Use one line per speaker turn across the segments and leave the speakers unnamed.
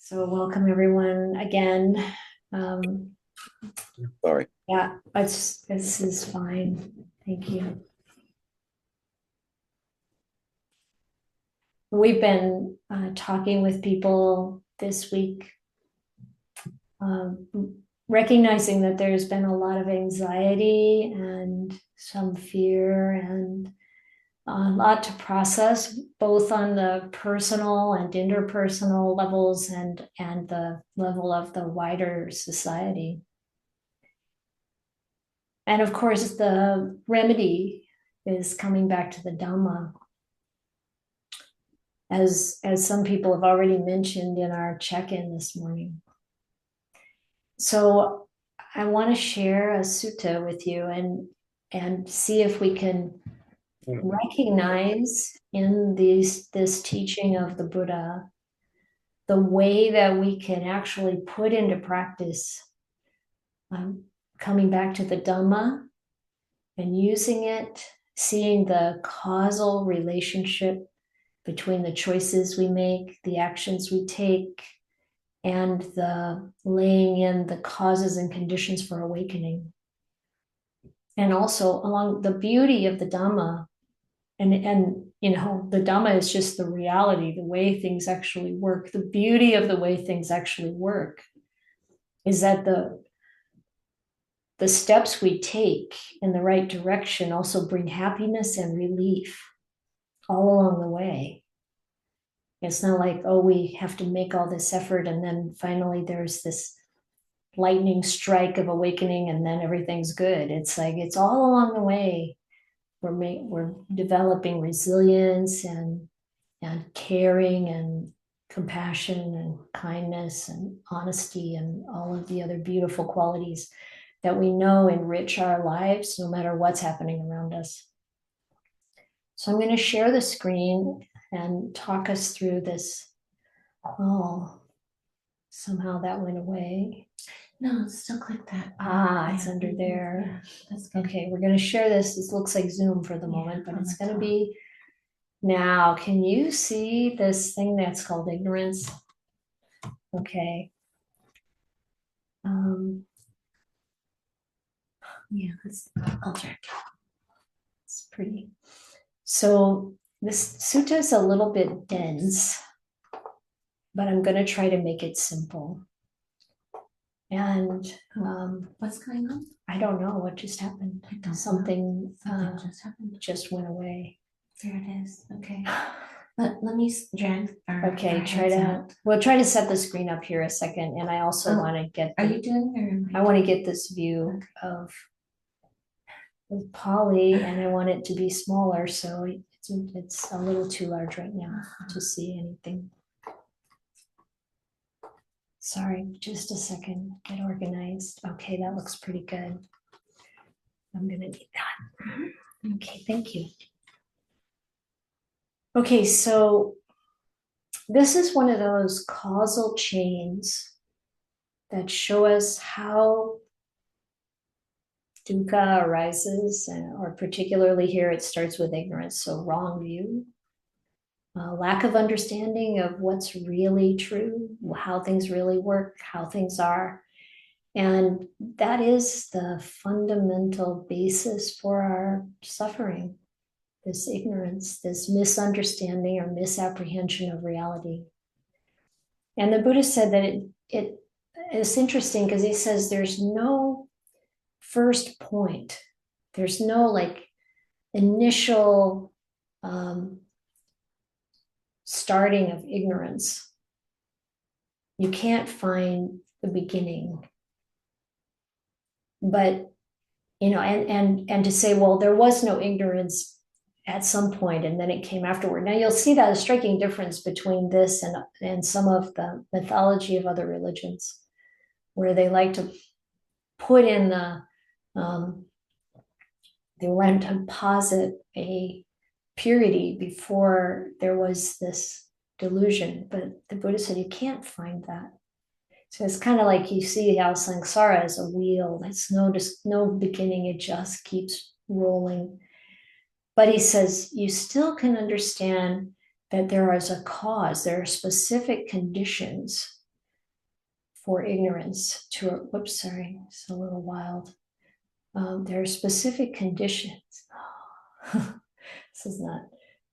So welcome everyone again.
Sorry.
Yeah, this is fine. Thank you. We've been talking with people this week, um, recognizing that there's been a lot of anxiety and some fear and a lot to process, both on the personal and interpersonal levels and the level of the wider society. And of course, the remedy is coming back to the Dhamma, as some people have already mentioned in our check-in this morning. So I want to share a sutta with you and see if we can recognize in this teaching of the Buddha the way that we can actually put into practice, coming back to the Dhamma and using it, seeing the causal relationship between the choices we make, the actions we take, and the laying in the causes and conditions for awakening. And also along the beauty of the Dhamma, and you know, the Dhamma is just the reality, the way things actually work. The beauty of the way things actually work is that the steps we take in the right direction also bring happiness and relief all along the way. It's not like, oh, we have to make all this effort and then finally there's this lightning strike of awakening and then everything's good. It's like it's all along the way. We're developing resilience and caring and compassion and kindness and honesty and all of the other beautiful qualities that we know enrich our lives no matter what's happening around us. So I'm going to share the screen and talk us through this. Oh, somehow that went away.
No, still click that.
It's under there.
Yeah, that's good.
Okay, we're going to share this. This looks like Zoom for the moment, but it's going to be now. Can you see this thing that's called ignorance? Okay.
Yeah, I'll check.
It's pretty. So this sutta is a little bit dense, but I'm going to try to make it simple. And
what's going on?
I don't know what just happened. Something
just happened.
Just went away.
There it is. Okay. Let me drag.
Okay, we'll try to set the screen up here a second. And I also want to get.
Are you doing
I want to get this view of Polly, and I want it to be smaller, so it's a little too large right now to see anything. Sorry, just a second, get organized. Okay, that looks pretty good. I'm gonna need that. Okay, thank you. Okay, so this is one of those causal chains that show us how dukkha arises, or particularly here it starts with ignorance, so wrong view. Lack of understanding of what's really true, how things really work, how things are. And that is the fundamental basis for our suffering, this ignorance, this misunderstanding or misapprehension of reality. And the Buddha said that it's interesting because he says there's no first point. There's no like initial starting of ignorance. You can't find the beginning. But, you know, and to say, well, there was no ignorance at some point and then it came afterward. Now you'll see that a striking difference between this and some of the mythology of other religions, where they like to put in they want to posit a purity before there was this delusion. But the Buddha said you can't find that. So it's kind of like you see how samsara is a wheel. It's no beginning. It just keeps rolling. But he says you still can understand that there is a cause. There are specific conditions for ignorance to, whoops, sorry, it's a little wild. There are specific conditions. This is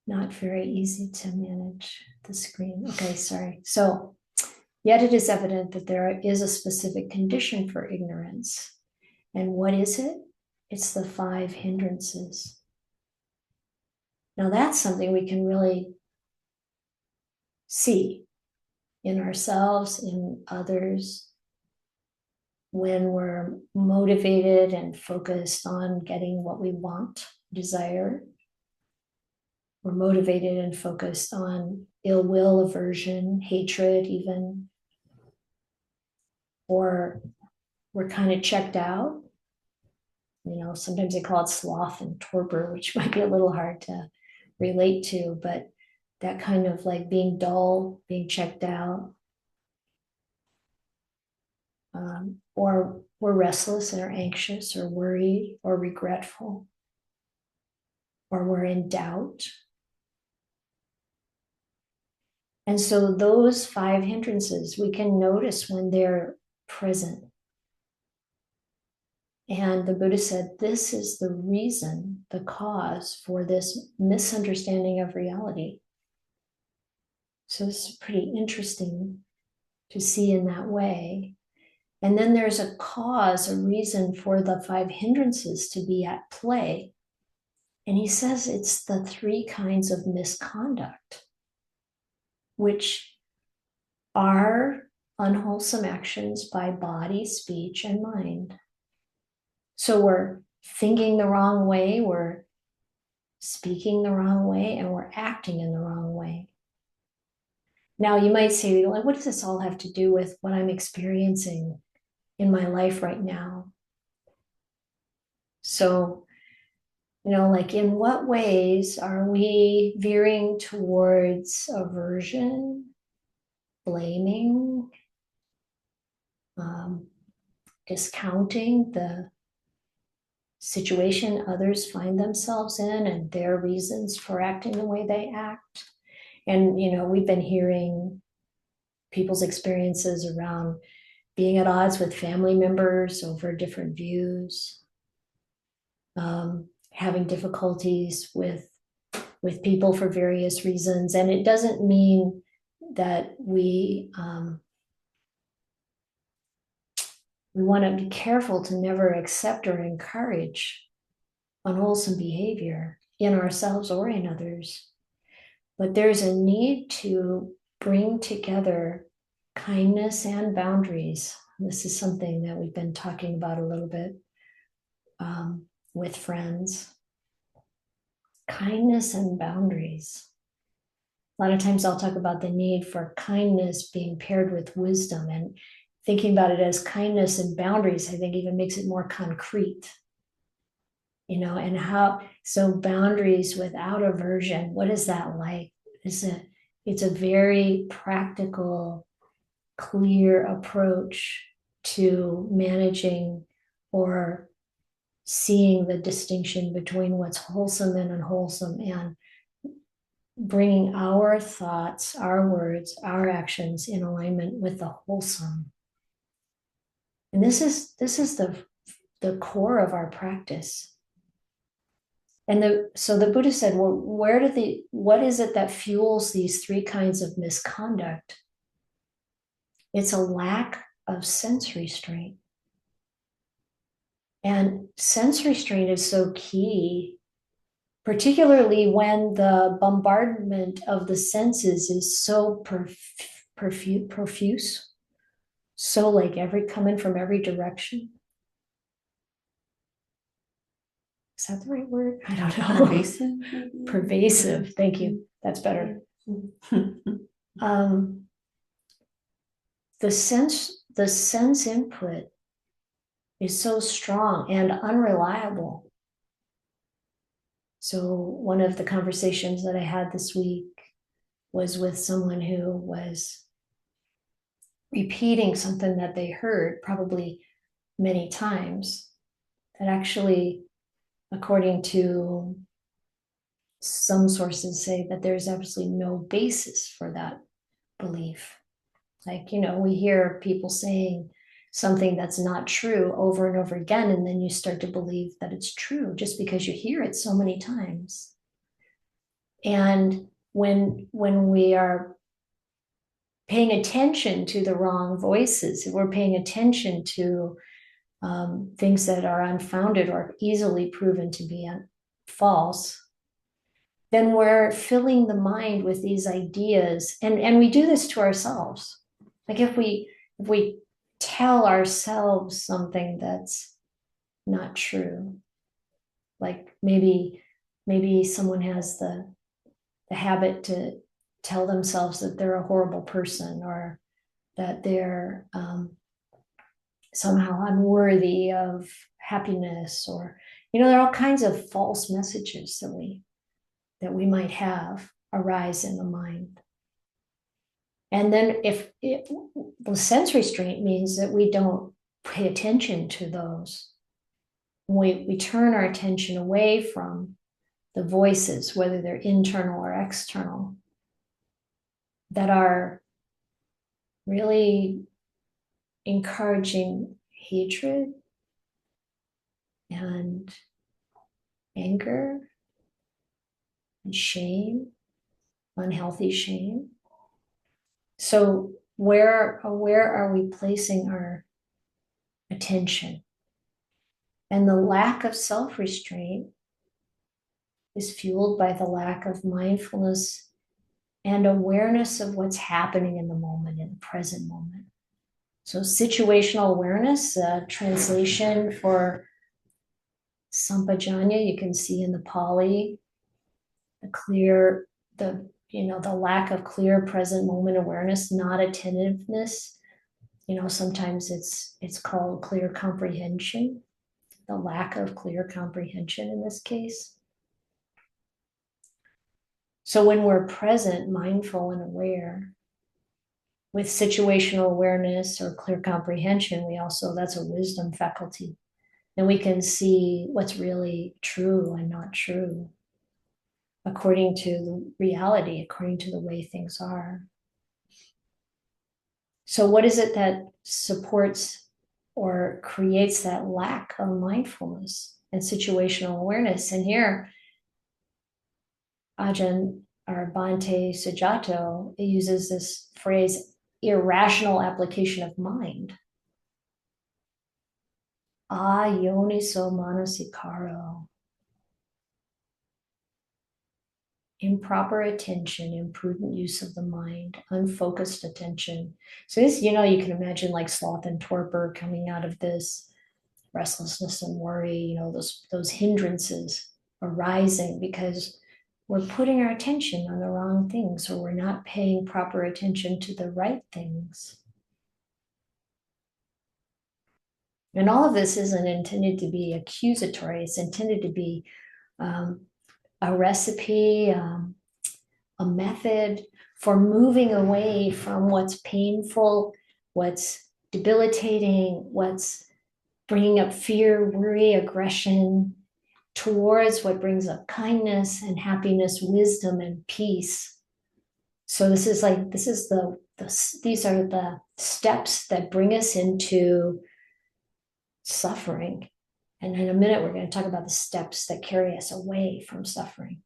not very easy to manage the screen. Okay, sorry. So, yet it is evident that there is a specific condition for ignorance. And what is it? It's the 5 hindrances. Now that's something we can really see in ourselves, in others, when we're motivated and focused on getting what we want, desire. We're motivated and focused on ill will, aversion, hatred even. Or we're kind of checked out. Sometimes they call it sloth and torpor, which might be a little hard to relate to, but that kind of like being dull, being checked out. Or we're restless and are anxious or worried or regretful, or we're in doubt. And so those 5 hindrances, we can notice when they're present. And the Buddha said, this is the reason, the cause for this misunderstanding of reality. So this is pretty interesting to see in that way. And then there's a cause, a reason for the 5 hindrances to be at play. And he says it's the 3 kinds of misconduct, which are unwholesome actions by body, speech, and mind. So we're thinking the wrong way, we're speaking the wrong way, and we're acting in the wrong way. Now you might say, like, what does this all have to do with what I'm experiencing in my life right now? So, like in what ways are we veering towards aversion, blaming, discounting the situation others find themselves in and their reasons for acting the way they act? And, we've been hearing people's experiences around being at odds with family members over different views, having difficulties with people for various reasons. And it doesn't mean that we want to be careful to never accept or encourage unwholesome behavior in ourselves or in others. But there's a need to bring together kindness and boundaries. This is something that we've been talking about a little bit with friends. Kindness and boundaries. A lot of times I'll talk about the need for kindness being paired with wisdom, and thinking about it as kindness and boundaries, I think even makes it more concrete. And how, so boundaries without aversion, what is that like? It's a very practical, clear approach to managing or seeing the distinction between what's wholesome and unwholesome, and bringing our thoughts, our words, our actions in alignment with the wholesome. And this is the core of our practice. And so the Buddha said, well, what is it that fuels these 3 kinds of misconduct? It's a lack of sense restraint. And sense restraint is so key, particularly when the bombardment of the senses is so profuse, so like coming from every direction. Is that the right word? I don't know.
Pervasive.
Pervasive. Thank you. That's better. The sense input is so strong and unreliable. So one of the conversations that I had this week was with someone who was repeating something that they heard probably many times, that actually, according to some sources, say that there's absolutely no basis for that belief. Like, we hear people saying something that's not true over and over again, and then you start to believe that it's true just because you hear it so many times. And when we are paying attention to the wrong voices, we're paying attention to things that are unfounded or easily proven to be false, then we're filling the mind with these ideas. And we do this to ourselves. Like if we tell ourselves something that's not true, like maybe someone has the habit to tell themselves that they're a horrible person, or that they're somehow unworthy of happiness, or there are all kinds of false messages that we might have arise in the mind. And then if the sense restraint means that we don't pay attention to those, we turn our attention away from the voices, whether they're internal or external, that are really encouraging hatred and anger and shame, unhealthy shame. So where are we placing our attention? And the lack of self-restraint is fueled by the lack of mindfulness and awareness of what's happening in the moment, in the present moment. So situational awareness, translation for sampajanya, you can see in the Pali, the lack of clear present moment awareness, not attentiveness. Sometimes it's called clear comprehension, the lack of clear comprehension in this case. So when we're present, mindful, and aware with situational awareness or clear comprehension, that's a wisdom faculty. And we can see what's really true and not true according to the reality, according to the way things are. So what is it that supports or creates that lack of mindfulness and situational awareness? And here, Ajahn or Bhante Sujato uses this phrase, irrational application of mind. Ayoniso manasikaro. Improper attention, imprudent use of the mind, unfocused attention. So this, you can imagine like sloth and torpor coming out of this, restlessness and worry, those hindrances arising because we're putting our attention on the wrong things, or we're not paying proper attention to the right things. And all of this isn't intended to be accusatory. It's intended to be a recipe, a method for moving away from what's painful, what's debilitating, what's bringing up fear, worry, aggression, towards what brings up kindness and happiness, wisdom and peace. So these are the steps that bring us into suffering. And in a minute, we're going to talk about the steps that carry us away from suffering.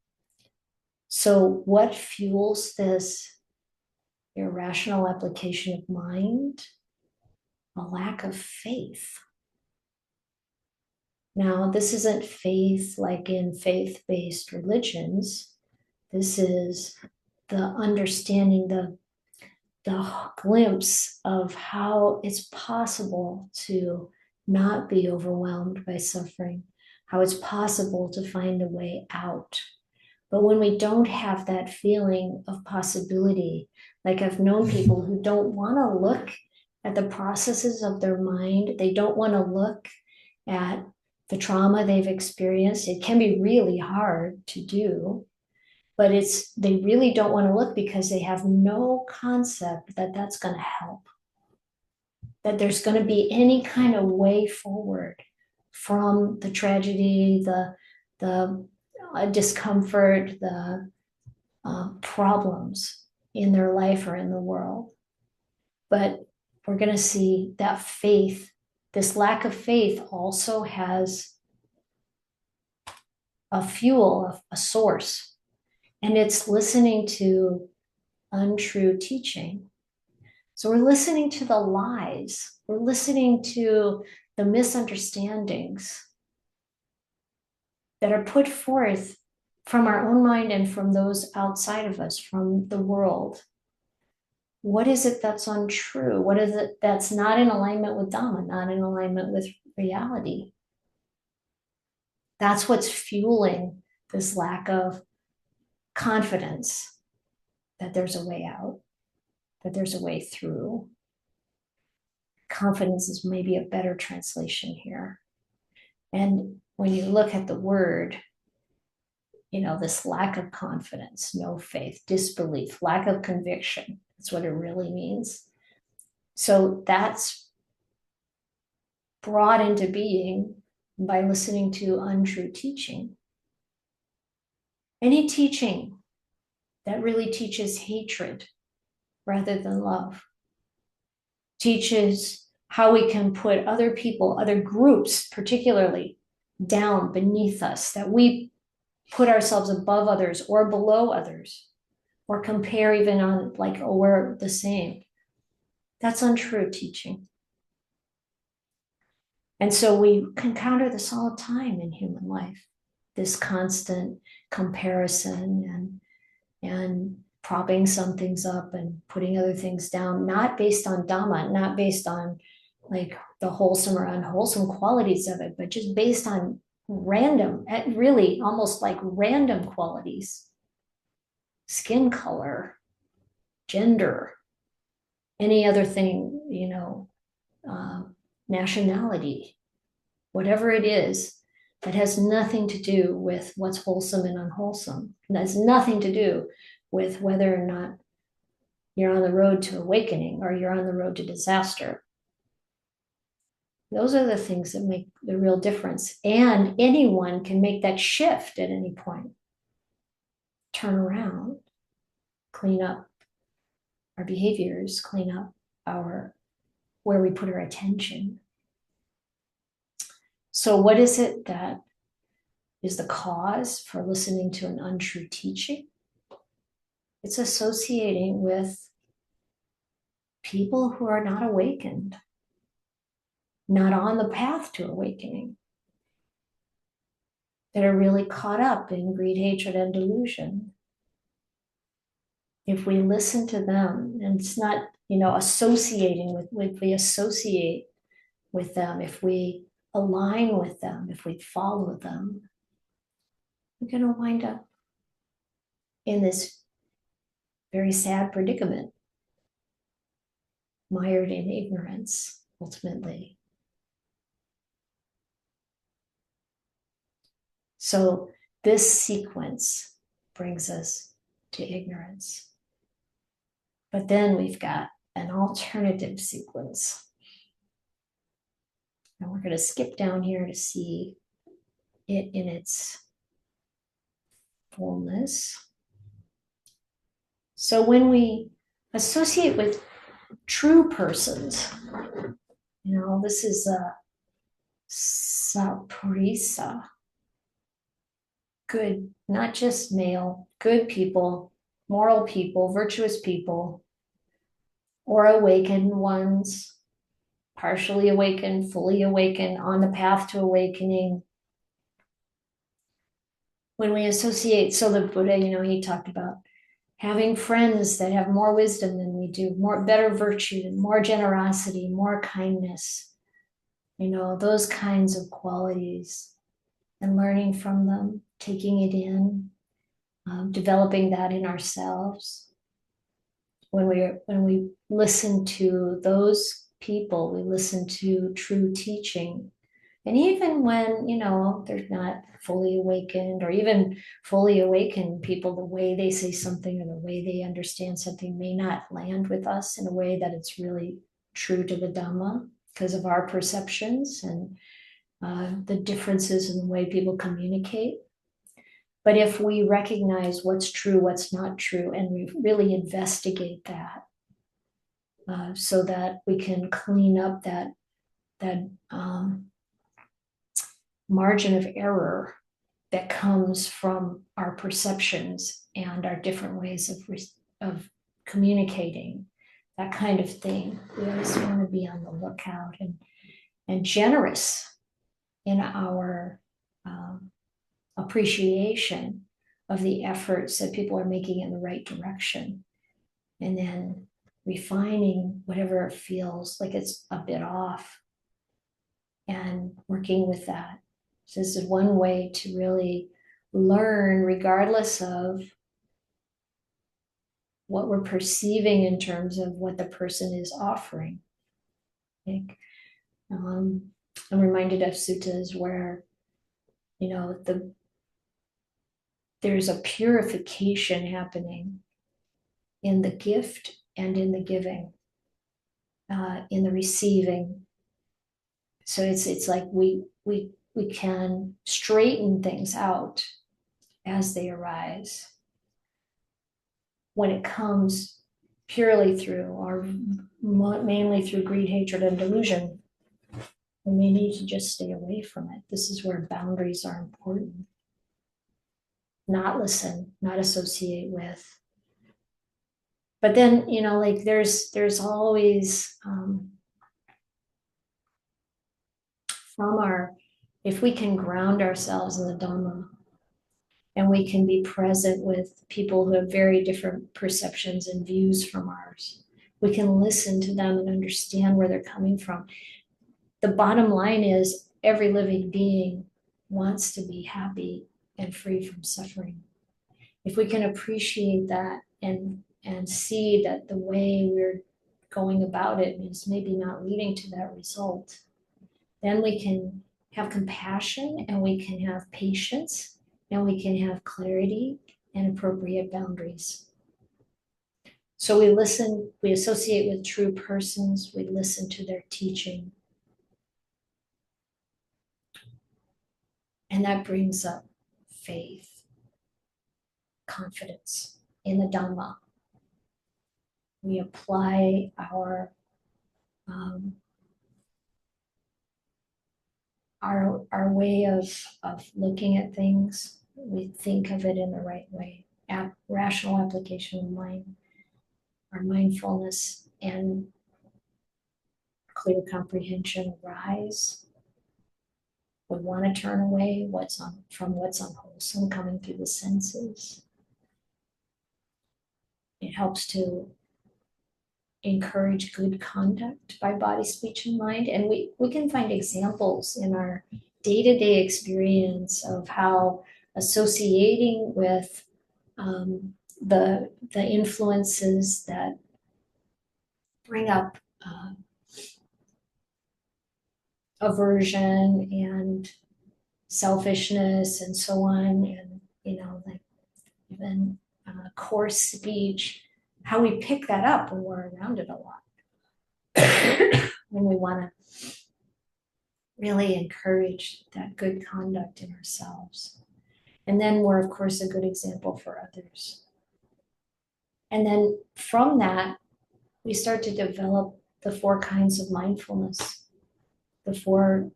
So what fuels this irrational application of mind? A lack of faith. Now, this isn't faith like in faith-based religions. This is the understanding, the glimpse of how it's possible to not be overwhelmed by suffering, how it's possible to find a way out. But when we don't have that feeling of possibility, like I've known people who don't want to look at the processes of their mind, they don't want to look at the trauma they've experienced. It can be really hard to do, but they really don't want to look because they have no concept that that's going to help, that there's going to be any kind of way forward from the tragedy, the discomfort, the problems in their life or in the world. But we're going to see that faith, this lack of faith, also has a fuel, a source, and it's listening to untrue teaching. So we're listening to the lies, we're listening to the misunderstandings that are put forth from our own mind and from those outside of us, from the world. What is it that's untrue? What is it that's not in alignment with Dhamma, not in alignment with reality? That's what's fueling this lack of confidence that there's a way out, that there's a way through. Confidence is maybe a better translation here. And when you look at the word, this lack of confidence, no faith, disbelief, lack of conviction, that's what it really means. So that's brought into being by listening to untrue teaching. Any teaching that really teaches hatred rather than love, teaches how we can put other people, other groups particularly, down beneath us, that we put ourselves above others or below others, or compare even on like, oh, we're the same. That's untrue teaching. And so we encounter this all the time in human life, this constant comparison and propping some things up and putting other things down, not based on Dhamma, not based on like the wholesome or unwholesome qualities of it, but just based on random, really almost like random qualities, skin color, gender, any other thing, nationality, whatever it is, that has nothing to do with what's wholesome and unwholesome. And that's nothing to do with whether or not you're on the road to awakening or you're on the road to disaster. Those are the things that make the real difference. And anyone can make that shift at any point. Turn around, clean up our behaviors, clean up where we put our attention. So what is it that is the cause for listening to an untrue teaching? It's associating with people who are not awakened, not on the path to awakening, that are really caught up in greed, hatred, and delusion. If we listen to them, and it's not, associating with, if we associate with them, if we align with them, if we follow them, we're going to wind up in this very sad predicament, mired in ignorance, ultimately. So this sequence brings us to ignorance. But then we've got an alternative sequence. And we're going to skip down here to see it in its fullness. So when we associate with true persons, this is a sapurisa, good, not just male, good people, moral people, virtuous people, or awakened ones, partially awakened, fully awakened, on the path to awakening. When we associate, so the Buddha, he talked about having friends that have more wisdom than we do, better virtue, more generosity, more kindness, those kinds of qualities, and learning from them, taking it in, developing that in ourselves. When we listen to those people, we listen to true teaching. And even when, they're not fully awakened, or even fully awakened people, the way they say something or the way they understand something may not land with us in a way that it's really true to the Dhamma because of our perceptions and the differences in the way people communicate. But if we recognize what's true, what's not true, and we really investigate that, so that we can clean up that margin of error that comes from our perceptions and our different ways of communicating, that kind of thing. We always want to be on the lookout and generous in our appreciation of the efforts that people are making in the right direction, and then refining whatever feels like it's a bit off and working with that. So this is one way to really learn, regardless of what we're perceiving in terms of what the person is offering. Like, I'm reminded of suttas where, there's a purification happening in the gift and in the giving, in the receiving. So it's like we can straighten things out as they arise. When it comes purely through, or mainly through greed, hatred, and delusion, we may need to just stay away from it. This is where boundaries are important. Not listen, not associate with. But then, like there's always if we can ground ourselves in the Dhamma, and we can be present with people who have very different perceptions and views from ours, we can listen to them and understand where they're coming from. The bottom line is every living being wants to be happy and free from suffering. If we can appreciate that and see that the way we're going about it is maybe not leading to that result, then we can have compassion, and we can have patience, and we can have clarity and appropriate boundaries. So we listen, we associate with true persons, we listen to their teaching. And that brings up faith, confidence in the Dhamma. We apply our way of looking at things. We think of it in the right way. Rational application of mind, our mindfulness and clear comprehension arise. We want to turn away from what's unwholesome coming through the senses. It helps to encourage good conduct by body, speech, and mind. And we can find examples in our day-to-day experience of how associating with the influences that bring up aversion and selfishness and so on, and like even coarse speech, how we pick that up when we're around it a lot. When we want to really encourage that good conduct in ourselves. And then we're, of course, a good example for others. And then from that, we start to develop the 4 kinds of mindfulness, the four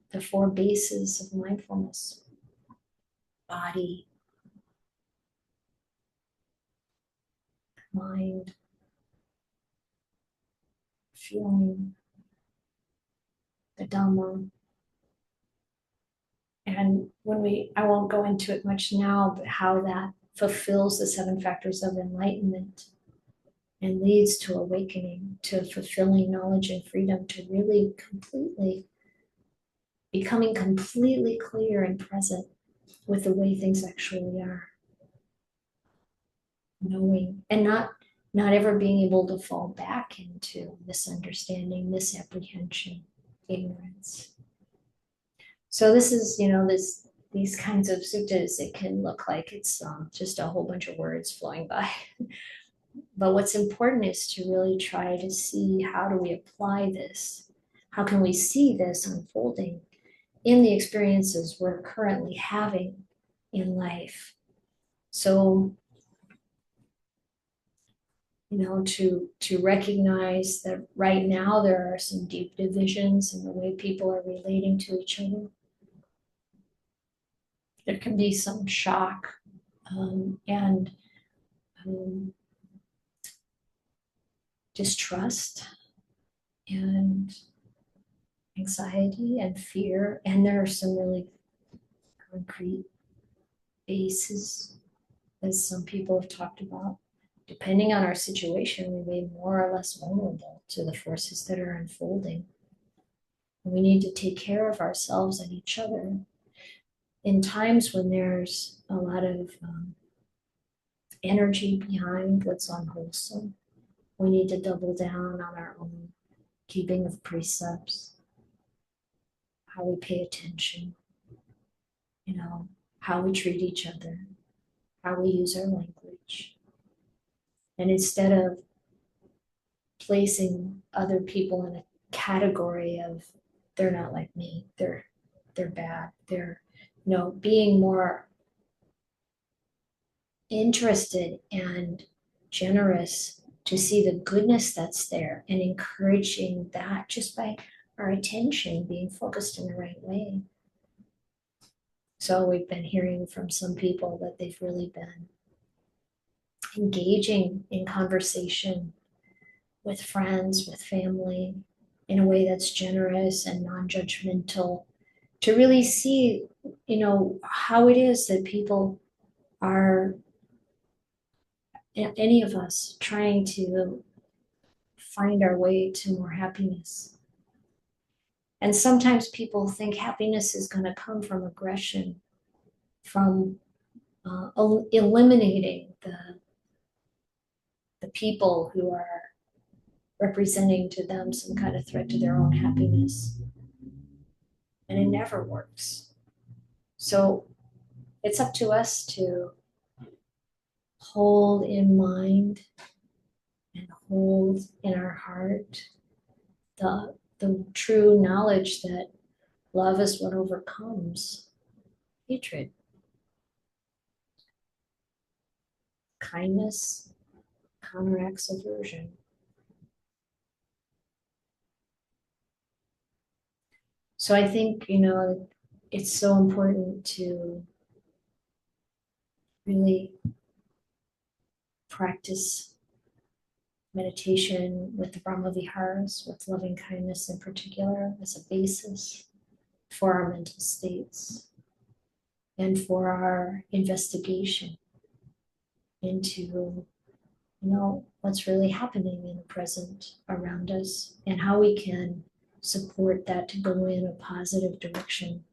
bases of mindfulness: body, mind, feeling, the Dhamma. And I won't go into it much now, but how that fulfills the 7 factors of enlightenment and leads to awakening, to fulfilling knowledge and freedom, to really becoming completely clear and present with the way things actually are. Knowing and not ever being able to fall back into misunderstanding, misapprehension, ignorance. So this is, these kinds of suttas, it can look like it's just a whole bunch of words flowing by. But what's important is to really try to see, how do we apply this? How can we see this unfolding in the experiences we're currently having in life? So, to recognize that right now there are some deep divisions in the way people are relating to each other. There can be some shock and distrust and anxiety and fear. And there are some really concrete bases, as some people have talked about. Depending on our situation, we may be more or less vulnerable to the forces that are unfolding. And we need to take care of ourselves and each other in times when there's a lot of energy behind what's unwholesome. We need to double down on our own keeping of precepts, how we pay attention, how we treat each other, how we use our language. And instead of placing other people in a category of they're not like me, they're bad, they're being more interested and generous to see the goodness that's there and encouraging that just by our attention being focused in the right way. So we've been hearing from some people that they've really been engaging in conversation with friends, with family, in a way that's generous and non-judgmental, to really see, how it is that people are, any of us, trying to find our way to more happiness. And sometimes people think happiness is going to come from aggression, from eliminating the people who are representing to them some kind of threat to their own happiness. And it never works. So it's up to us to hold in mind and hold in our heart the true knowledge that love is what overcomes hatred. Kindness counteracts aversion. So I think, it's so important to really practice meditation with the Brahma Viharas, with loving kindness in particular, as a basis for our mental states and for our investigation into, what's really happening in the present around us and how we can support that to go in a positive direction.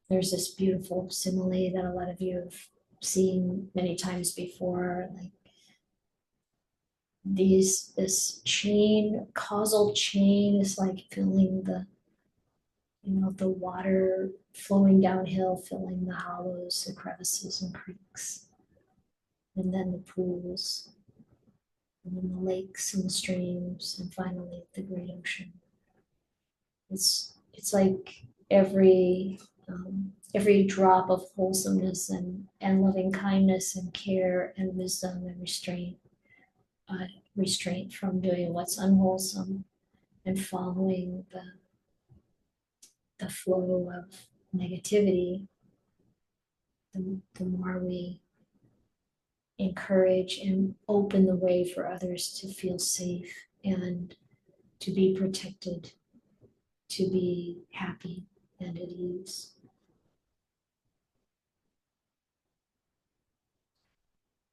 There's this beautiful simile that a lot of you have seen many times before, like this chain, causal chain is like filling the water flowing downhill, filling the hollows, the crevices and creeks, and then the pools, and then the lakes and the streams, and finally the great ocean. It's like every drop of wholesomeness and loving kindness and care and wisdom and restraint from doing what's unwholesome and following the flow of negativity, the more we encourage and open the way for others to feel safe and to be protected, to be happy and at ease.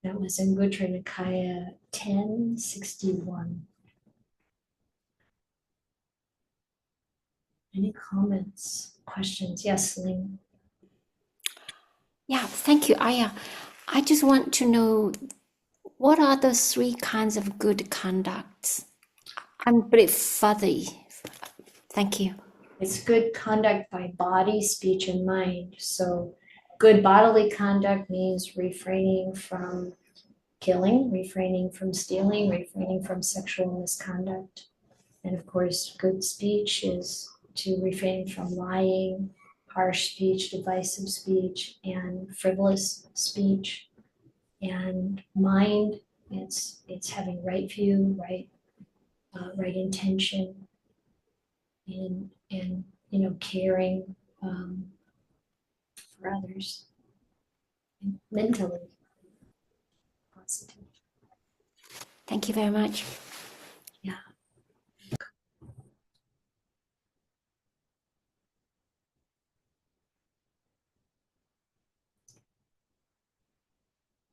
That was in Anguttara Nikaya 1061. Any comments, questions? Yes, Celine.
Yeah, thank you, Ayya. I just want to know, what are the 3 kinds of good conducts? I'm a bit fuzzy. Thank you.
It's good conduct by body, speech, and mind. So good bodily conduct means refraining from killing, refraining from stealing, refraining from sexual misconduct. And of course, good speech is to refrain from lying, harsh speech, divisive speech, and frivolous speech. And mind It's having right view, right intention, and caring for others, and mentally positive.
Thank you very much.
Yeah.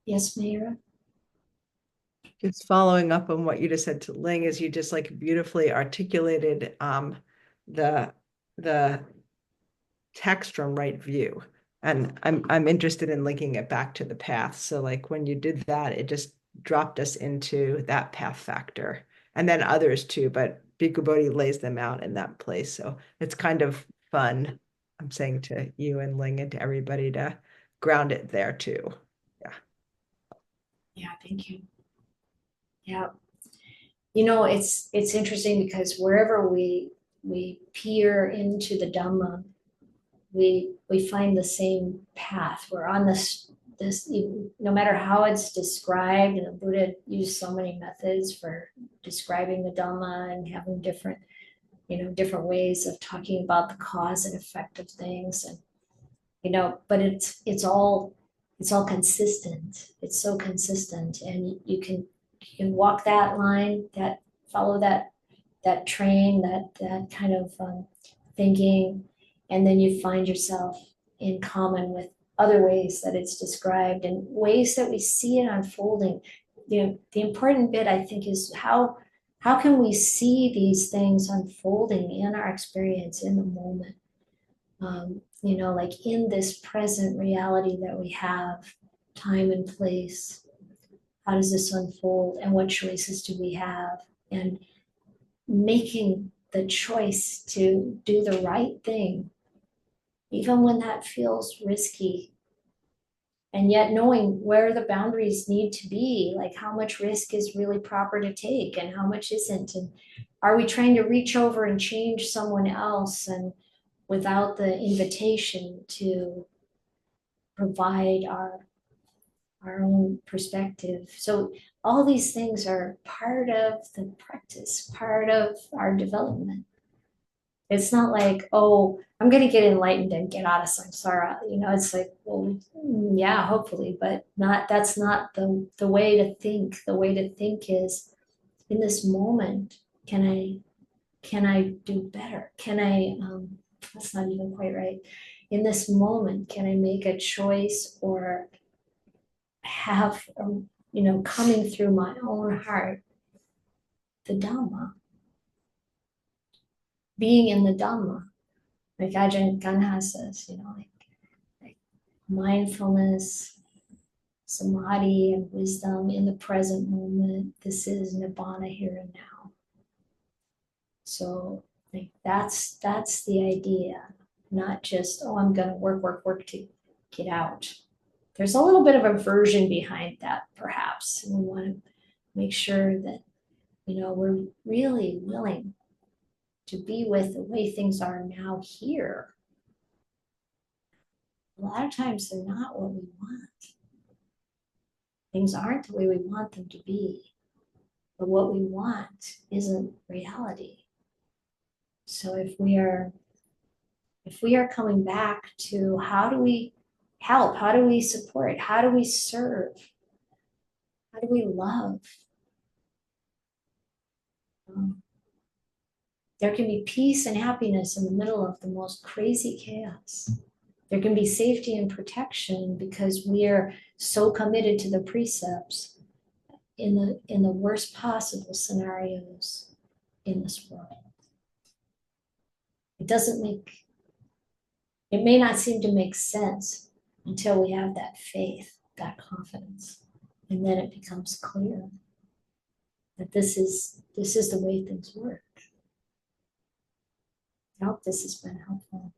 Yes, Mayra?
Just following up on what you just said to Ling, is you just like beautifully articulated the text from right view. And I'm interested in linking it back to the path. So like when you did that, it just dropped us into that path factor, and then others too, but Bhikkhu Bodhi lays them out in that place. So it's kind of fun, I'm saying to you and Ling and to everybody, to ground it there too.
Yeah, thank you. Yeah. It's interesting because wherever we peer into the Dhamma, we find the same path. We're on this, no matter how it's described, and the Buddha used so many methods for describing the Dhamma and having different ways of talking about the cause and effect of things. And but it's all consistent. It's so consistent, and you can walk that line, follow that train, that kind of thinking, and then you find yourself in common with other ways that it's described and ways that we see it unfolding. The important bit, I think, is how can we see these things unfolding in our experience in the moment. Like in this present reality that we have, time and place, how does this unfold, and what choices do we have? And making the choice to do the right thing, even when that feels risky, and yet knowing where the boundaries need to be, like how much risk is really proper to take and how much isn't, and are we trying to reach over and change someone else, and without the invitation to provide our own perspective. So all these things are part of the practice, part of our development. It's not like, oh, I'm going to get enlightened and get out of samsara. It's like, well, yeah, hopefully, but that's not the way to think. The way to think is, in this moment, can I do better? That's not even quite right. In this moment, can I make a choice or have, coming through my own heart, the Dhamma, being in the Dhamma, like Ajahn Ganha says, like mindfulness, samadhi, and wisdom in the present moment. This is Nibbana here and now. So like that's the idea, not just, oh, I'm gonna work to get out. There's a little bit of aversion behind that, perhaps. And we want to make sure that we're really willing to be with the way things are now here. A lot of times they're not what we want. Things aren't the way we want them to be. But what we want isn't reality. So if we are coming back to, how do we help? How do we support? How do we serve? How do we love? There can be peace and happiness in the middle of the most crazy chaos. There can be safety and protection because we are so committed to the precepts in the worst possible scenarios in this world. It may not seem to make sense until we have that faith, that confidence, and then it becomes clear that this is the way things work. I hope this has been helpful.